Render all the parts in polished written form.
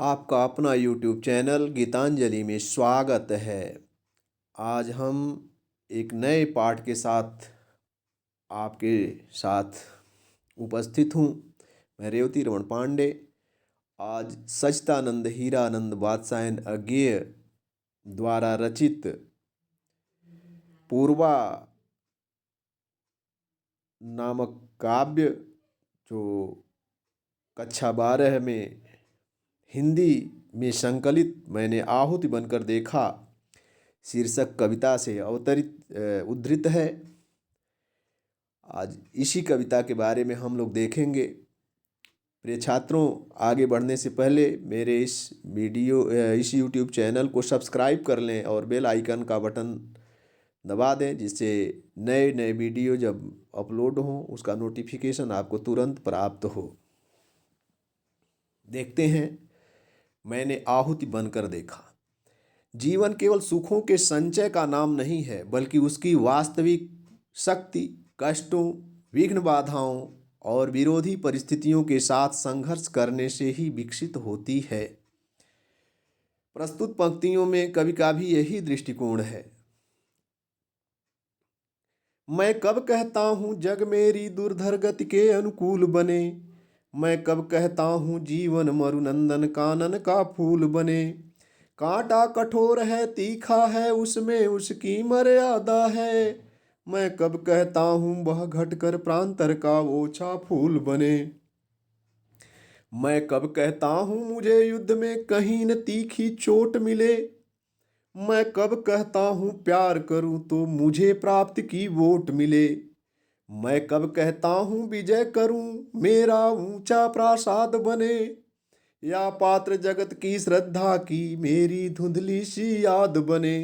आपका अपना YouTube channel Geetanjali में स्वागत है। आज हम एक नए पाठ के साथ आपके साथ उपस्थित हूँ। मैं रेवती रमन पांडे। आज सच्चिदानंद हीरानंद बादशाहन अज्ञेय द्वारा रचित पूर्वा नामक काव्य जो कक्षा 12 में हिंदी में संकलित मैंने आहुति बनकर देखा शीर्षक कविता से उद्धृत है। आज इसी कविता के बारे में हम लोग देखेंगे। प्रिय छात्रों, आगे बढ़ने से पहले मेरे इस YouTube चैनल को सब्सक्राइब कर लें और बेल आइकन का बटन दबा दें, जिससे नए नए वीडियो जब अपलोड हों उसका नोटिफिकेशन आपको तुरंत प्राप्त हो। देखते हैं। मैंने आहुति बनकर देखा। जीवन केवल सुखों के संचय का नाम नहीं है, बल्कि उसकी वास्तविक शक्ति कष्टों, विघ्न बाधाओं और विरोधी परिस्थितियों के साथ संघर्ष करने से ही विकसित होती है। प्रस्तुत पंक्तियों में कवि का भी यही दृष्टिकोण है। मैं कब कहता हूँ जग मेरी दुर्धर गति के अनुकूल बने, मैं कब कहता हूँ जीवन मरुनंदन कानन का फूल बने। कांटा कठोर है तीखा है उसमें उसकी मर्यादा है, मैं कब कहता हूँ वह घटकर प्रांतर का ओछा फूल बने। मैं कब कहता हूँ मुझे युद्ध में कहीं न तीखी चोट मिले, मैं कब कहता हूँ प्यार करूँ तो मुझे प्राप्त की वोट मिले। मैं कब कहता हूँ विजय करूँ मेरा ऊंचा प्रासाद बने, या पात्र जगत की श्रद्धा की मेरी धुंधली सी याद बने।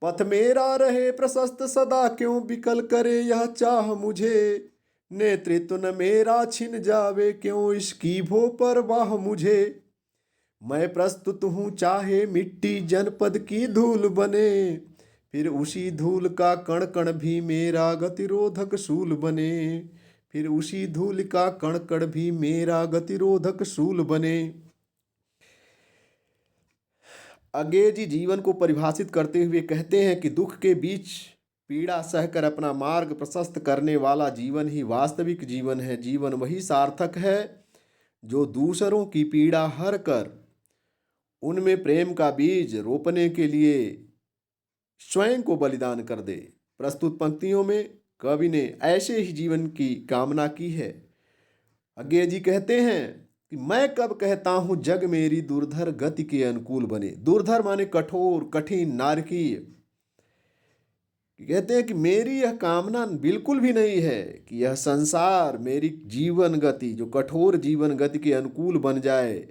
पथ मेरा रहे प्रशस्त सदा क्यों विकल करे यह चाह मुझे, नेतृत्व न मेरा छिन जावे क्यों इसकी भो परवाह मुझे। मैं प्रस्तुत हूँ चाहे मिट्टी जनपद की धूल बने, फिर उसी धूल का कण कण भी मेरा गतिरोधक शूल बने, फिर उसी धूल का कण कण भी मेरा गतिरोधक शूल बने। अज्ञेय जी जीवन को परिभाषित करते हुए कहते हैं कि दुख के बीच पीड़ा सहकर अपना मार्ग प्रशस्त करने वाला जीवन ही वास्तविक जीवन है। जीवन वही सार्थक है जो दूसरों की पीड़ा हर कर उनमें प्रेम का बीज रोपने के लिए स्वयं को बलिदान कर दे। प्रस्तुत पंक्तियों में कवि ने ऐसे ही जीवन की कामना की है। अज्ञेय जी कहते हैं कि मैं कब कहता हूँ जग मेरी दुर्धर गति के अनुकूल बने। दुर्धर माने कठोर, कठिन, नारकीय। कहते हैं कि मेरी यह कामना बिल्कुल भी नहीं है कि यह संसार मेरी जीवन गति, जो कठोर जीवन गति के अनुकूल बन जाए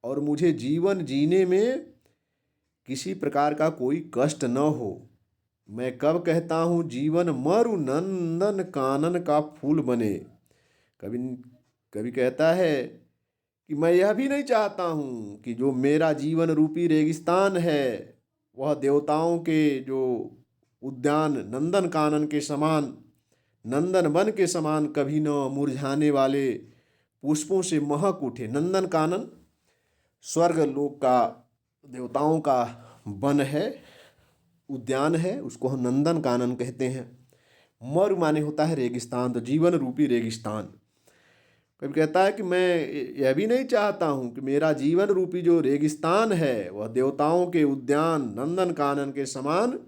और मुझे जीवन जीने में किसी प्रकार का कोई कष्ट न हो। मैं कब कहता हूँ जीवन मरु नंदन कानन का फूल बने। कवि कहता है कि मैं यह भी नहीं चाहता हूँ कि जो मेरा जीवन रूपी रेगिस्तान है वह देवताओं के जो उद्यान नंदन कानन के समान, नंदन वन के समान कभी न मुरझाने वाले पुष्पों से महक उठे। नंदन कानन स्वर्ग लोक का देवताओं का वन है, उद्यान है, उसको हम नंदन कानन कहते हैं। मरु माने होता है रेगिस्तान, तो जीवन रूपी रेगिस्तान। कभी कहता है कि मैं यह भी नहीं चाहता हूँ कि मेरा जीवन रूपी जो रेगिस्तान है वह देवताओं के उद्यान नंदन कानन के समान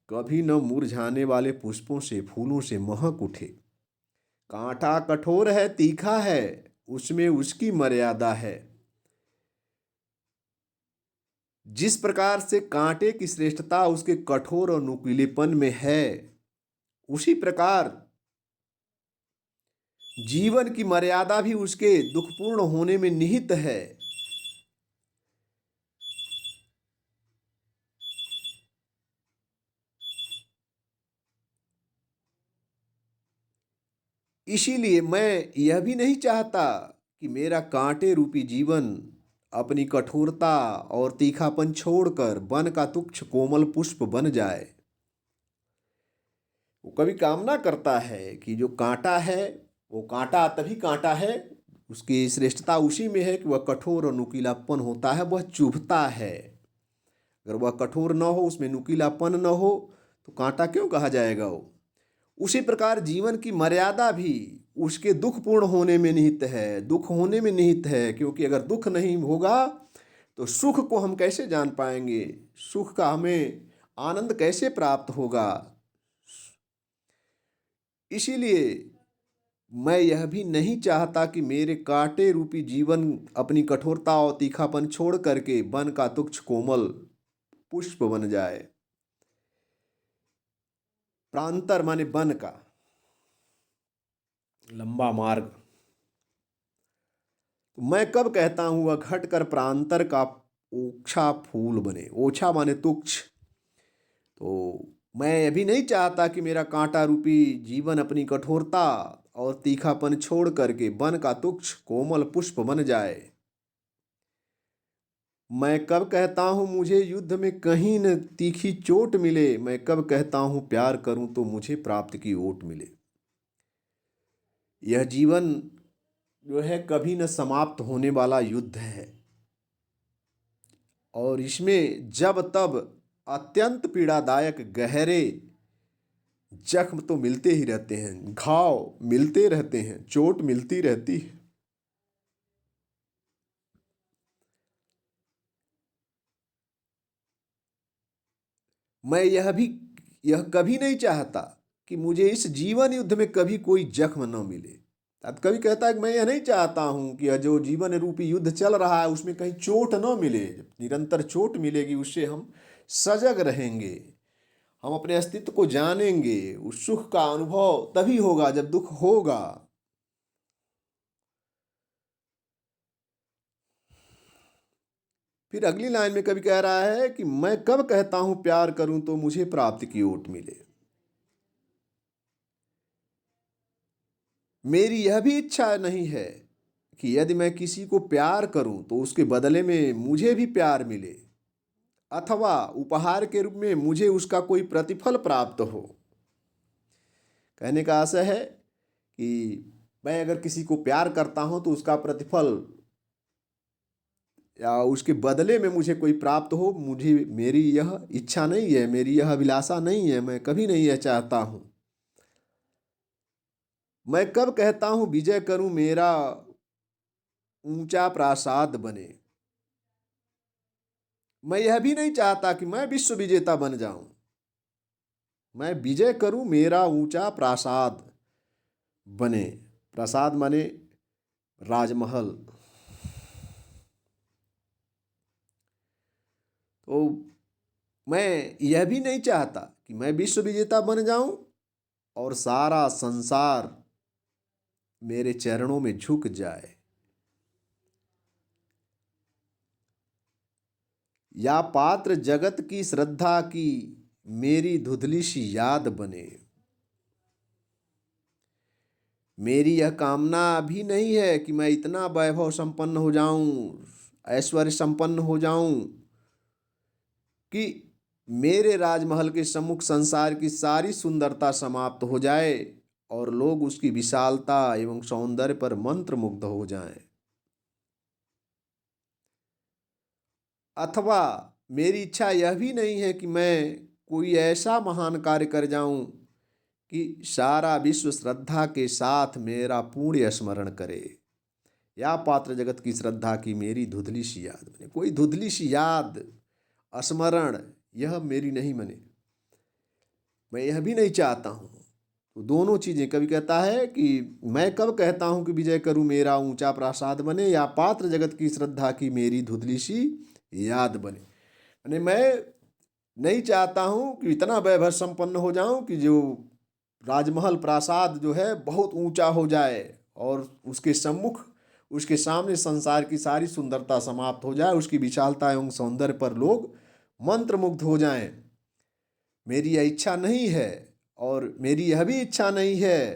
कभी न मुरझाने वाले पुष्पों से, फूलों से महक उठे। कांटा कठोर है तीखा है उसमें उसकी मर्यादा है। जिस प्रकार से कांटे की श्रेष्ठता उसके कठोर और नुकीलेपन में है, उसी प्रकार जीवन की मर्यादा भी उसके दुखपूर्ण होने में निहित है। इसीलिए मैं यह भी नहीं चाहता कि मेरा कांटे रूपी जीवन अपनी कठोरता और तीखापन छोड़कर वन का तुच्छ कोमल पुष्प बन जाए। वो कभी कामना करता है कि जो कांटा है वो कांटा तभी कांटा है उसकी श्रेष्ठता उसी में है कि वह कठोर और नुकीलापन होता है, वह चुभता है। अगर वह कठोर न हो, उसमें नुकीलापन न हो, तो कांटा क्यों कहा जाएगा वो। उसी प्रकार जीवन की मर्यादा भी उसके दुख पूर्ण होने में निहित है, दुख होने में निहित है। क्योंकि अगर दुख नहीं होगा तो सुख को हम कैसे जान पाएंगे, सुख का हमें आनंद कैसे प्राप्त होगा। इसीलिए मैं यह भी नहीं चाहता कि मेरे कांटे रूपी जीवन अपनी कठोरता और तीखापन छोड़ करके वन का तुच्छ कोमल पुष्प बन जाए। प्रांतर माने वन का लंबा मार्ग। तो मैं कब कहता हूं वह घट कर प्रांतर का ओछा फूल बने। ओछा माने तुच्छ। तो मैं अभी नहीं चाहता कि मेरा कांटा रूपी जीवन अपनी कठोरता और तीखापन छोड़ करके वन का तुच्छ कोमल पुष्प बन जाए। मैं कब कहता हूँ मुझे युद्ध में कहीं न तीखी चोट मिले। मैं कब कहता हूँ प्यार करूँ तो मुझे प्राप्त की ओट मिले। यह जीवन जो है कभी न समाप्त होने वाला युद्ध है, और इसमें जब तब अत्यंत पीड़ादायक गहरे जख्म तो मिलते ही रहते हैं, घाव मिलते रहते हैं, चोट मिलती रहती है। मैं यह कभी नहीं चाहता कि मुझे इस जीवन युद्ध में कभी कोई जख्म न मिले। अब कभी कहता है कि मैं यह नहीं चाहता हूं कि यह जो जीवन रूपी युद्ध चल रहा है उसमें कहीं चोट न मिले। निरंतर चोट मिलेगी, उससे हम सजग रहेंगे, हम अपने अस्तित्व को जानेंगे। उस सुख का अनुभव तभी होगा जब दुख होगा। फिर अगली लाइन में कभी कह रहा है कि मैं कब कहता हूं प्यार करूं तो मुझे प्राप्ति की ओट मिले। मेरी यह भी इच्छा नहीं है कि यदि मैं किसी को प्यार करूं तो उसके बदले में मुझे भी प्यार मिले, अथवा उपहार के रूप में मुझे उसका कोई प्रतिफल प्राप्त हो। कहने का आशय है कि मैं अगर किसी को प्यार करता हूं तो उसका प्रतिफल या उसके बदले में मुझे कोई प्राप्त हो, मुझे मेरी यह इच्छा नहीं है, मेरी यह अभिलाषा नहीं है, मैं कभी नहीं यह चाहता हूं। मैं कब कहता हूं विजय करूं मेरा ऊंचा प्रासाद बने। मैं यह भी नहीं चाहता कि मैं विश्व विजेता बन जाऊं। मैं विजय करूं मेरा ऊंचा प्रासाद बने। प्रासाद माने राजमहल। तो मैं यह भी नहीं चाहता कि मैं विश्व विजेता बन जाऊं और सारा संसार मेरे चरणों में झुक जाए, या पात्र जगत की श्रद्धा की मेरी धुंधली सी याद बने। मेरी यह कामना भी नहीं है कि मैं इतना वैभव संपन्न हो जाऊं, ऐश्वर्य संपन्न हो जाऊं कि मेरे राजमहल के सम्मुख संसार की सारी सुंदरता समाप्त हो जाए और लोग उसकी विशालता एवं सौंदर्य पर मंत्रमुग्ध हो जाएं। अथवा मेरी इच्छा यह भी नहीं है कि मैं कोई ऐसा महान कार्य कर जाऊं कि सारा विश्व श्रद्धा के साथ मेरा पुण्य स्मरण करे, या पात्र जगत की श्रद्धा की मेरी धुंधली सी याद बने। कोई धुंधली सी याद स्मरण यह मेरी नहीं बने, मैं यह भी नहीं चाहता हूँ। तो दोनों चीज़ें, कभी कहता है कि मैं कब कहता हूँ कि विजय करूँ मेरा ऊंचा प्रासाद बने, या पात्र जगत की श्रद्धा की मेरी धुंधली सी याद बने। यानी मैं नहीं चाहता हूँ कि इतना वैभव संपन्न हो जाऊँ कि जो राजमहल प्रासाद जो है बहुत ऊंचा हो जाए और उसके सम्मुख, उसके सामने संसार की सारी सुंदरता समाप्त हो जाए, उसकी विशालता एवं सौंदर्य पर लोग मंत्रमुग्ध हो जाएं। मेरी यह इच्छा नहीं है, और मेरी यह भी इच्छा नहीं है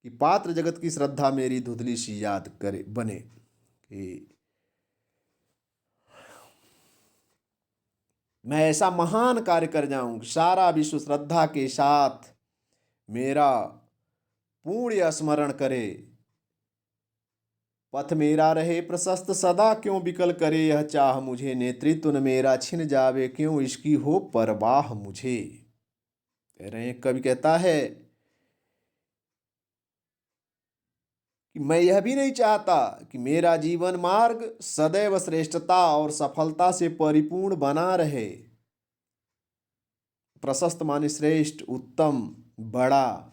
कि पात्र जगत की श्रद्धा मेरी धुंधली सी याद करे बने, कि मैं ऐसा महान कार्य कर जाऊं कि सारा विश्व श्रद्धा के साथ मेरा पुण्य स्मरण करे। पथ मेरा रहे प्रशस्त सदा क्यों विकल करे यह चाह मुझे, नेतृत्व न मेरा छिन जावे क्यों इसकी हो परवाह मुझे। कह रहे हैं, कवि कहता है कि मैं यह भी नहीं चाहता कि मेरा जीवन मार्ग सदैव श्रेष्ठता और सफलता से परिपूर्ण बना रहे। प्रशस्त माने श्रेष्ठ, उत्तम, बड़ा।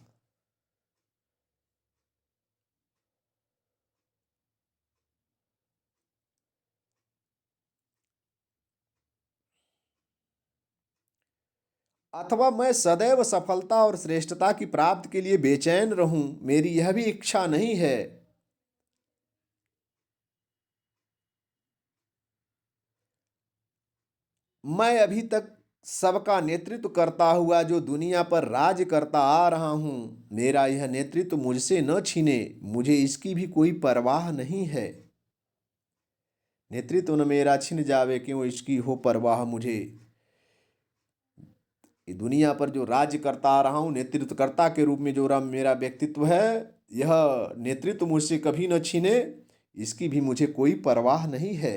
अथवा मैं सदैव सफलता और श्रेष्ठता की प्राप्ति के लिए बेचैन रहूं, मेरी यह भी इच्छा नहीं है। मैं अभी तक सबका नेतृत्व करता हुआ जो दुनिया पर राज करता आ रहा हूं, मेरा यह नेतृत्व मुझसे न छीने, मुझे इसकी भी कोई परवाह नहीं है। नेतृत्व न मेरा छिन जावे क्यों इसकी हो परवाह मुझे। ये दुनिया पर जो राज्य करता आ रहा हूँ, नेतृत्वकर्ता के रूप में जो मेरा व्यक्तित्व है, यह नेतृत्व मुझसे कभी न छीने, इसकी भी मुझे कोई परवाह नहीं है।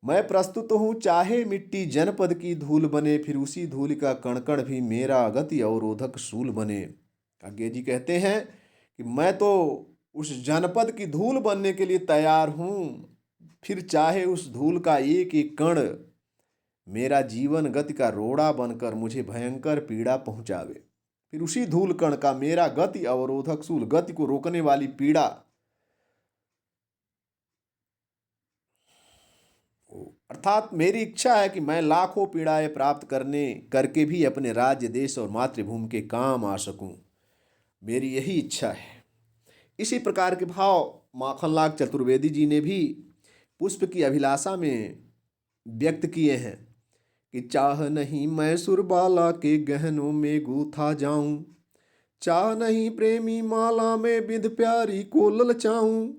मैं प्रस्तुत हूँ चाहे मिट्टी जनपद की धूल बने, फिर उसी धूल का कणकण भी मेरा गति अवरोधक शूल बने। आगे जी कहते हैं कि मैं तो उस जनपद की धूल बनने के लिए तैयार हूँ, फिर चाहे उस धूल का एक एक कण मेरा जीवन गति का रोड़ा बनकर मुझे भयंकर पीड़ा पहुंचावे। फिर उसी धूल कण का मेरा गति अवरोधक शूल, गति को रोकने वाली पीड़ा, अर्थात मेरी इच्छा है कि मैं लाखों पीड़ाएं प्राप्त करके भी अपने राज्य, देश और मातृभूमि के काम आ सकूं। मेरी यही इच्छा है। इसी प्रकार के भाव माखनलाल चतुर्वेदी जी ने भी पुष्प की अभिलाषा में व्यक्त किए हैं कि चाह नहीं मैं सुरबाला के गहनों में गूथा जाऊं, चाह नहीं प्रेमी माला में बिंद प्यारी को ललचाऊं,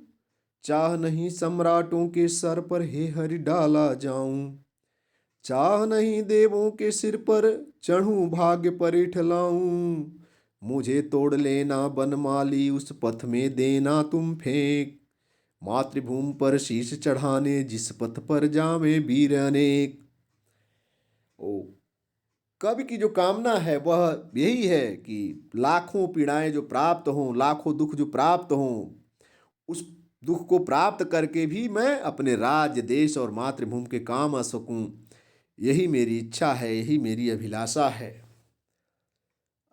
चाह नहीं सम्राटों के सर पर हे हरि डाला जाऊं, चाह नहीं देवों के सिर पर चढ़ूं भाग्य परिठ लाऊं, मुझे तोड़ लेना बनमाली उस पथ में देना तुम फेंक, मातृभूमि पर शीश चढ़ाने जिस पथ पर जावे वीर अनेक। ओ, कवि की जो कामना है वह यही है कि लाखों पीड़ाएं जो प्राप्त हों, लाखों दुख जो प्राप्त हों, उस दुख को प्राप्त करके भी मैं अपने राज्य, देश और मातृभूमि के काम आ सकूं। यही मेरी इच्छा है, यही मेरी अभिलाषा है।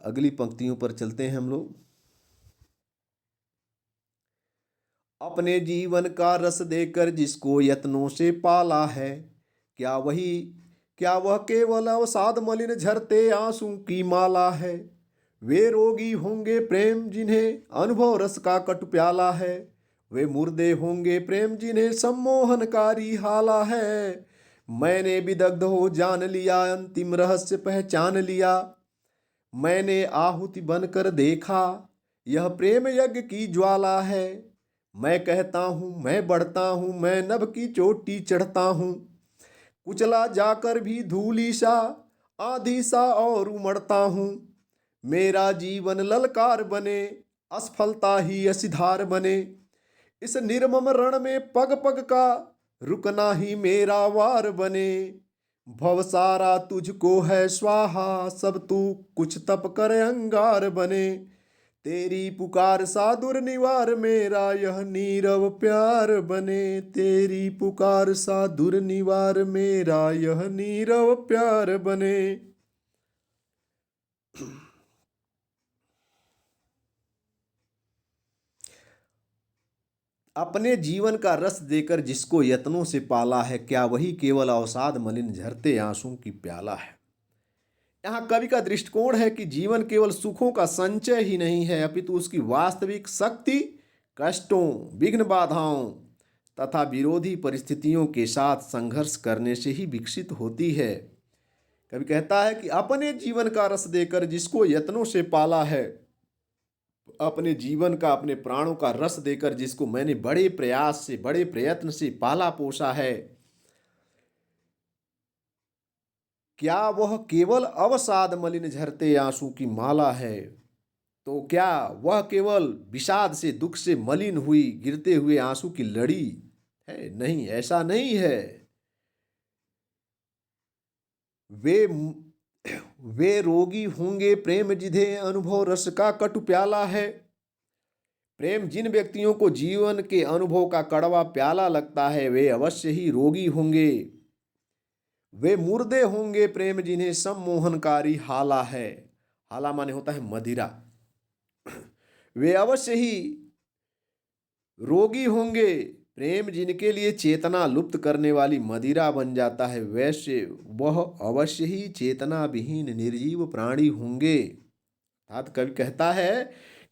अगली पंक्तियों पर चलते हैं हम लोग। अपने जीवन का रस देकर जिसको यत्नों से पाला है, क्या वह केवल अवसाद मलिन झरते आंसू की माला है। वे रोगी होंगे प्रेम जिन्हें अनुभव रस का कटु प्याला है, वे मुर्दे होंगे प्रेम जिन्हें सम्मोहनकारी हाला है। मैंने विदग्ध हो जान लिया, अंतिम रहस्य पहचान लिया, मैंने आहुति बनकर देखा, यह प्रेम यज्ञ की ज्वाला है। मैं कहता हूँ मैं बढ़ता हूँ, मैं नभ की चोटी चढ़ता हूँ, कुचला जाकर भी धूली सा आधी सा और उमड़ता हूँ। मेरा जीवन ललकार बने, असफलता ही असिधार बने, इस निर्मम रण में पग पग का रुकना ही मेरा वार बने। भव सारा तुझको है स्वाहा, सब तू कुछ तप कर अंगार बने, तेरी पुकार सा दुर्निवार मेरा यह नीरव प्यार बने, तेरी पुकार सा दुर्निवार मेरा यह नीरव प्यार बने। अपने जीवन का रस देकर जिसको यत्नों से पाला है, क्या वही केवल अवसाद मलिन झरते आंसू की प्याला है। यहाँ कवि का दृष्टिकोण है कि जीवन केवल सुखों का संचय ही नहीं है, अपितु उसकी वास्तविक शक्ति कष्टों, विघ्न बाधाओं तथा विरोधी परिस्थितियों के साथ संघर्ष करने से ही विकसित होती है। कवि कहता है कि अपने जीवन का रस देकर जिसको यत्नों से पाला है, अपने जीवन का, अपने प्राणों का रस देकर जिसको मैंने बड़े प्रयास से, बड़े प्रयत्न से पाला पोसा है, क्या वह केवल अवसाद मलिन झरते आंसू की माला है। तो क्या वह केवल विषाद से, दुख से मलिन हुई गिरते हुए आंसू की लड़ी है? नहीं, ऐसा नहीं है। वे वे रोगी होंगे प्रेम जिन्हें अनुभव रस का कटु प्याला है। प्रेम जिन व्यक्तियों को जीवन के अनुभव का कड़वा प्याला लगता है, वे अवश्य ही रोगी होंगे। वे मुर्दे होंगे प्रेम जिन्हें सम्मोहनकारी हाला है। हाला माने होता है मदिरा। वे अवश्य ही रोगी होंगे प्रेम जिनके लिए चेतना लुप्त करने वाली मदिरा बन जाता है, वैसे वह अवश्य ही चेतना विहीन निर्जीव प्राणी होंगे। अर्थात कवि कहता है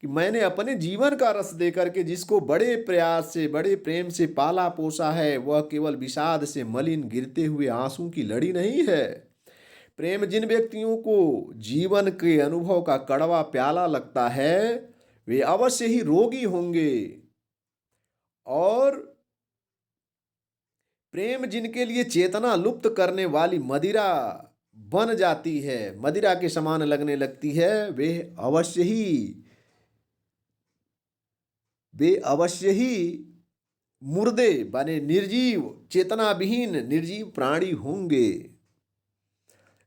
कि मैंने अपने जीवन का रस देकर के जिसको बड़े प्रयास से, बड़े प्रेम से पाला पोसा है, वह केवल विषाद से मलिन गिरते हुए आंसू की लड़ी नहीं है। प्रेम जिन व्यक्तियों को जीवन के अनुभव का कड़वा प्याला लगता है, वे अवश्य ही रोगी होंगे। और प्रेम जिनके लिए चेतना लुप्त करने वाली मदिरा बन जाती है, मदिरा के समान लगने लगती है, वे अवश्य ही मुर्दे बने निर्जीव, चेतना विहीन निर्जीव प्राणी होंगे।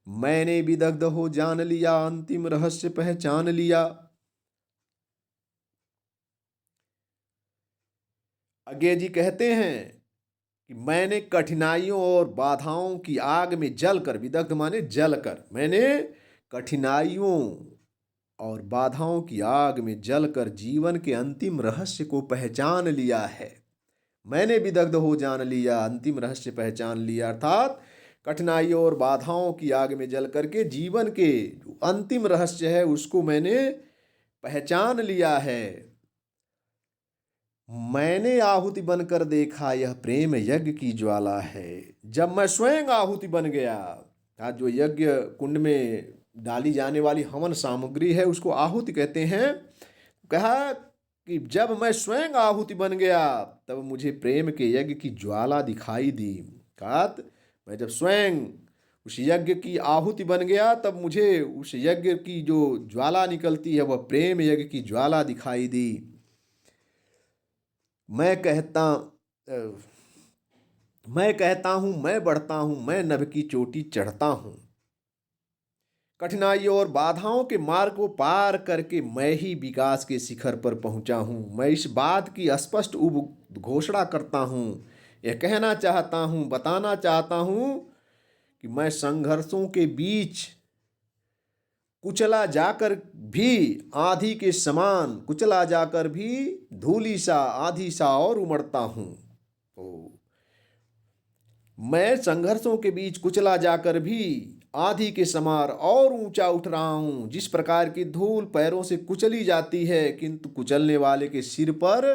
मैंने विदग्ध हो जान लिया, अंतिम रहस्य पहचान लिया। आगे जी कहते हैं कि मैंने कठिनाइयों और बाधाओं की आग में जलकर, विदग्ध माने जलकर, मैंने कठिनाइयों और बाधाओं की आग में जलकर जीवन के अंतिम रहस्य को पहचान लिया है। मैंने विदग्ध हो जान लिया, अंतिम रहस्य पहचान लिया। अर्थात कठिनाइयों और बाधाओं की आग में जल करके जीवन के जो अंतिम रहस्य है उसको मैंने पहचान लिया है। मैंने आहुति बनकर देखा, यह प्रेम यज्ञ की ज्वाला है। जब मैं स्वयं आहुति बन गया, आज जो यज्ञ कुंड में डाली जाने वाली हवन सामग्री है उसको आहुति कहते हैं। कहा कि जब मैं स्वयं आहुति बन गया तब मुझे प्रेम के यज्ञ की ज्वाला दिखाई दी। कहा मैं जब स्वयं उस यज्ञ की आहुति बन गया तब मुझे उस यज्ञ की जो ज्वाला निकलती है वह प्रेम यज्ञ की ज्वाला दिखाई दी। मैं कहता हूँ, मैं बढ़ता हूँ, मैं नभ की चोटी चढ़ता हूँ। कठिनाइयों और बाधाओं के मार्ग को पार करके मैं ही विकास के शिखर पर पहुंचा हूँ। मैं इस बात की स्पष्ट घोषणा करता हूँ, यह कहना चाहता हूँ, बताना चाहता हूँ कि मैं संघर्षों के बीच कुचला जाकर भी आंधी के समान, कुचला जाकर भी धूली सा, आंधी सा और उमड़ता हूँ। तो मैं संघर्षों के बीच कुचला जाकर भी आंधी के समान और ऊंचा उठ रहा हूँ। जिस प्रकार की धूल पैरों से कुचली जाती है किंतु कुचलने वाले के सिर पर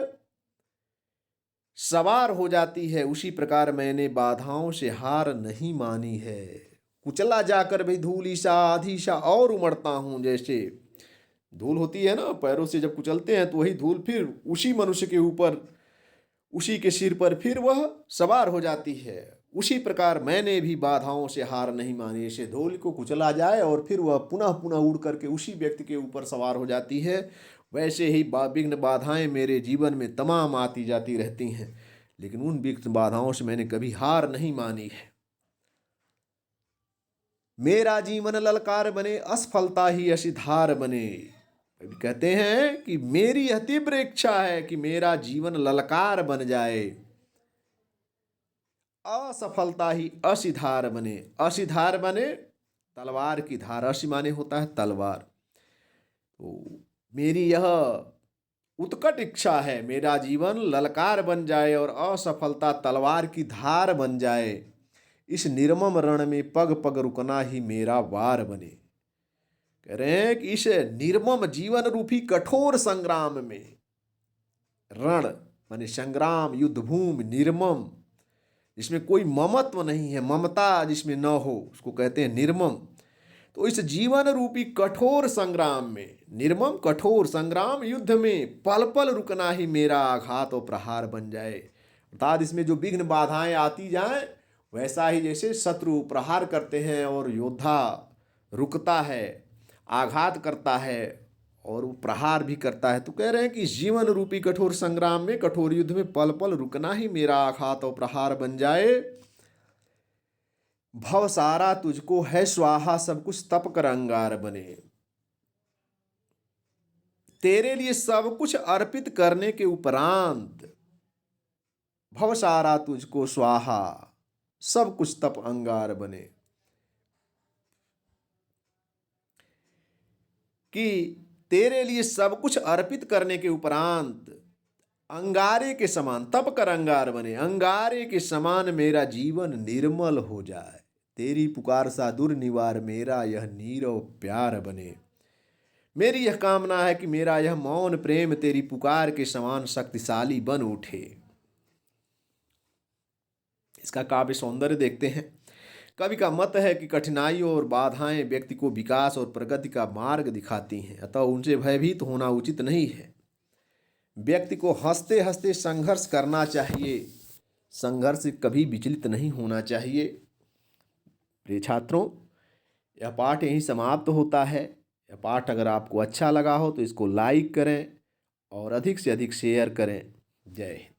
सवार हो जाती है, उसी प्रकार मैंने बाधाओं से हार नहीं मानी है। कुचला जाकर भी धूली सा, आधी सा और उमड़ता हूँ। जैसे धूल होती है ना, पैरों से जब कुचलते हैं तो वही धूल फिर उसी मनुष्य के ऊपर, उसी के सिर पर फिर वह सवार हो जाती है। उसी प्रकार मैंने भी बाधाओं से हार नहीं मानी। ऐसे धूल को कुचला जाए और फिर वह पुनः पुनः उड़ करके उसी व्यक्ति के ऊपर सवार हो जाती है, वैसे ही विघ्न बाधाएं मेरे जीवन में तमाम आती जाती रहती हैं, लेकिन उन विघ्न बाधाओं से मैंने कभी हार नहीं मानी है। मेरा जीवन ललकार बने, असफलता ही असिधार बने। कहते हैं कि मेरी यह तीव्र इच्छा है कि मेरा जीवन ललकार बन जाए, असफलता ही असिधार बने। असिधार बने तलवार की धार, असी माने होता है तलवार। तो मेरी यह उत्कट इच्छा है, मेरा जीवन ललकार बन जाए और असफलता तलवार की धार बन जाए। इस निर्मम रण में पग पग रुकना ही मेरा वार बने। कह रहे हैं कि इस निर्मम जीवन रूपी कठोर संग्राम में, रण माने संग्राम, युद्ध भूमि, निर्मम, जिसमें कोई ममत्व नहीं है, ममता जिसमें न हो, उसको कहते हैं निर्मम। तो इस जीवन रूपी कठोर संग्राम में, निर्मम कठोर संग्राम युद्ध में पल पल रुकना ही मेरा आघात और प्रहार बन जाए। अर्थात इसमें जो विघ्न बाधाएं आती जाएं, वैसा ही जैसे शत्रु प्रहार करते हैं और योद्धा रुकता है, आघात करता है और वो प्रहार भी करता है। तो कह रहे हैं कि जीवन रूपी कठोर संग्राम में, कठोर युद्ध में पल पल रुकना ही मेरा आघात और प्रहार बन जाए। भव सारा तुझको है स्वाहा, सब कुछ तप कर अंगार बने। तेरे लिए सब कुछ अर्पित करने के उपरांत भव सारा तुझको स्वाहा, सब कुछ तप अंगार बने। कि तेरे लिए सब कुछ अर्पित करने के उपरांत अंगारे के समान, तप कर अंगार बने, अंगारे के समान मेरा जीवन निर्मल हो जाए। तेरी पुकार सा दुर्निवार मेरा यह नीरव प्यार बने। मेरी यह कामना है कि मेरा यह मौन प्रेम तेरी पुकार के समान शक्तिशाली बन उठे। इसका काव्य सौंदर्य देखते हैं। कवि का मत है कि कठिनाइयों और बाधाएं व्यक्ति को विकास और प्रगति का मार्ग दिखाती हैं, अतः उनसे भयभीत होना उचित नहीं है। व्यक्ति को हंसते हंसते संघर्ष करना चाहिए, संघर्ष से कभी विचलित नहीं होना चाहिए। प्रिय छात्रों, यह पाठ यहीं समाप्त होता है। यह पाठ अगर आपको अच्छा लगा हो तो इसको लाइक करें और अधिक से अधिक शेयर करें। जय हिंद।